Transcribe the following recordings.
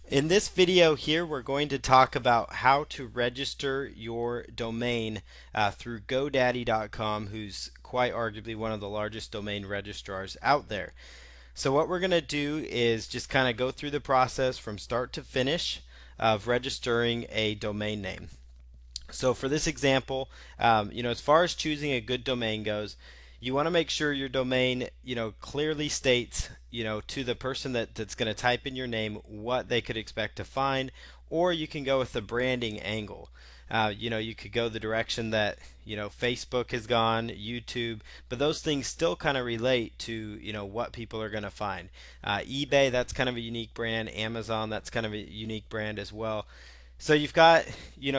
In this video here, we're going to talk about how to register your domain through GoDaddy.com, who's quite arguably one of the largest domain registrars out there. So what we're going to do is just kind of go through the process from start to finish of registering a domain name. So for this example, as far as choosing a good domain goes, you want to make sure your domain, clearly states, to the person that's going to type in your name what they could expect to find, or you can go with the branding angle. You could go the direction that, Facebook has gone, YouTube, but those things still kind of relate to, what people are going to find. eBay, that's kind of a unique brand. Amazon, that's kind of a unique brand as well. So you've got,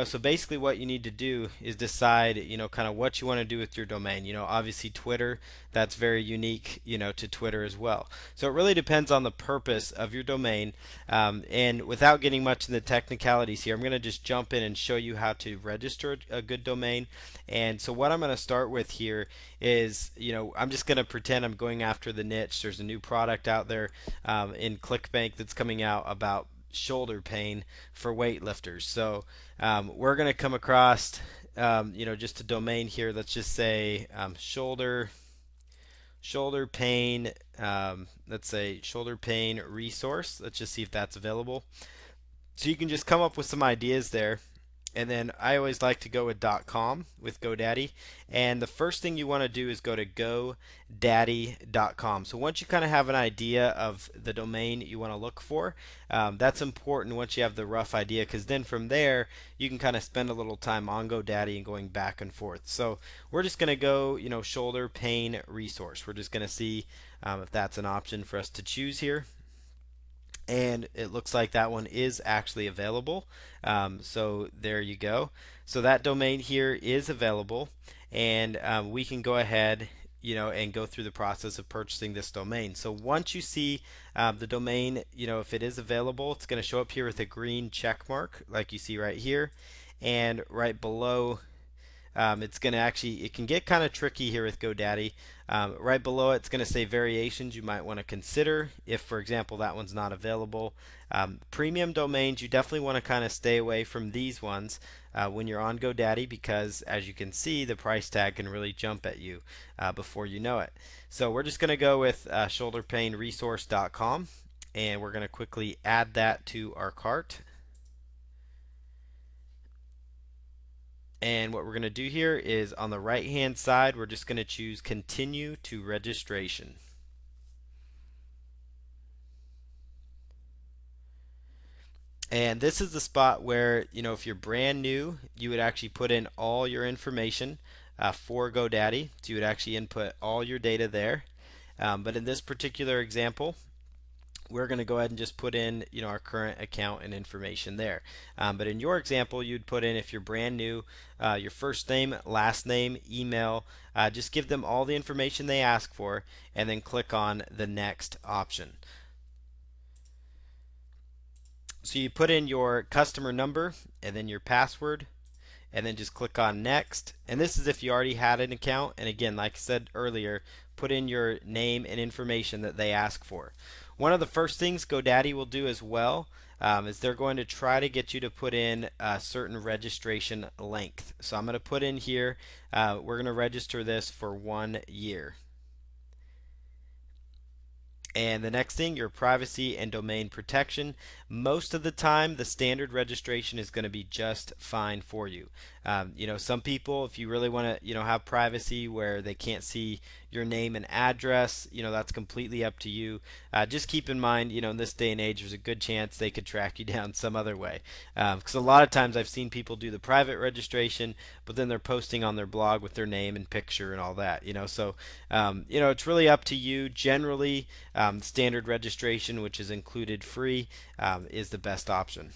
so basically what you need to do is decide, kind of what you want to do with your domain. Obviously Twitter, that's very unique, to Twitter as well. So it really depends on the purpose of your domain. And without getting much in the technicalities here, I'm going to just jump in and show you how to register a good domain. And so what I'm going to start with here is, I'm just going to pretend I'm going after the niche. There's a new product out there in ClickBank that's coming out about shoulder pain for weightlifters. So we're going to come across, just a domain here. Let's just say shoulder pain. Let's say shoulder pain resource. Let's just see if that's available. So you can just come up with some ideas there. And then I always like to go with .com with GoDaddy. And the first thing you want to do is go to GoDaddy.com. So once you kind of have an idea of the domain you want to look for, that's important once you have the rough idea, because then from there you can kind of spend a little time on GoDaddy and going back and forth. So we're just going to go, shoulder pain resource. We're just going to see if that's an option for us to choose here, and it looks like that one is actually available. So there you go. So that domain here is available, and we can go ahead, and go through the process of purchasing this domain. So once you see the domain, if it is available, it's going to show up here with a green check mark, like you see right here, and right below it's going to actually, it can get kind of tricky here with GoDaddy. Right below it, it's going to say variations you might want to consider if, for example, that one's not available. Premium domains, you definitely want to kind of stay away from these ones when you're on GoDaddy, because as you can see, the price tag can really jump at you before you know it. So we're just going to go with shoulderpainresource.com, and we're going to quickly add that to our cart. And what we're going to do here is on the right hand side, we're just going to choose continue to registration. And this is the spot where, if you're brand new, you would actually put in all your information for GoDaddy. So you would actually input all your data there. But in this particular example, we're going to go ahead and just put in, our current account and information there. But in your example, you'd put in, if you're brand new, your first name, last name, email. Just give them all the information they ask for, and then click on the next option. So you put in your customer number and then your password, and then just click on next. And this is if you already had an account. And again, like I said earlier, put in your name and information that they ask for. One of the first things GoDaddy will do as well is they're going to try to get you to put in a certain registration length. So I'm going to put in here, we're going to register this for 1 year. And the next thing, your privacy and domain protection. Most of the time, the standard registration is going to be just fine for you. Some people, if you really want to, have privacy where they can't see your name and address, that's completely up to you. Just keep in mind, in this day and age, there's a good chance they could track you down some other way. Because a lot of times I've seen people do the private registration, but then they're posting on their blog with their name and picture and all that. So it's really up to you. Generally, standard registration, which is included free, is the best option.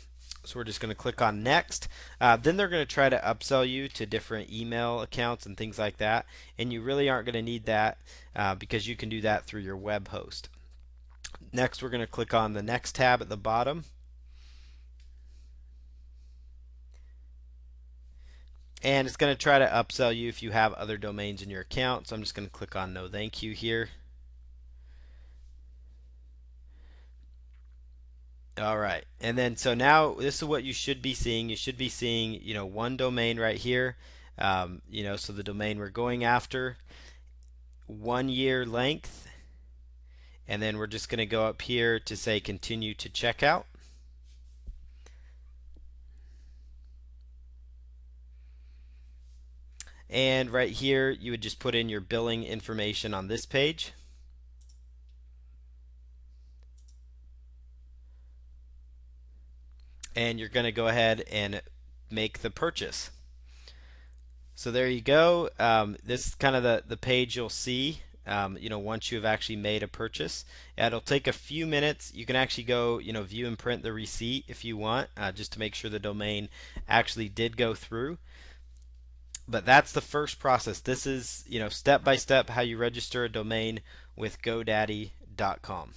So we're just going to click on next. Then they're going to try to upsell you to different email accounts and things like that. And you really aren't going to need that because you can do that through your web host. Next, we're going to click on the next tab at the bottom. And it's going to try to upsell you if you have other domains in your account. So I'm just going to click on no thank you here. All right. And then so now this is what you should be seeing. You should be seeing, one domain right here. So the domain we're going after, 1 year length, and then we're just going to go up here to say continue to checkout. And right here, you would just put in your billing information on this page. And you're going to go ahead and make the purchase. So there you go. This is kind of the page you'll see. Once you've actually made a purchase, it'll take a few minutes. You can actually go, view and print the receipt if you want, just to make sure the domain actually did go through. But that's the first process. This is, step by step how you register a domain with GoDaddy.com.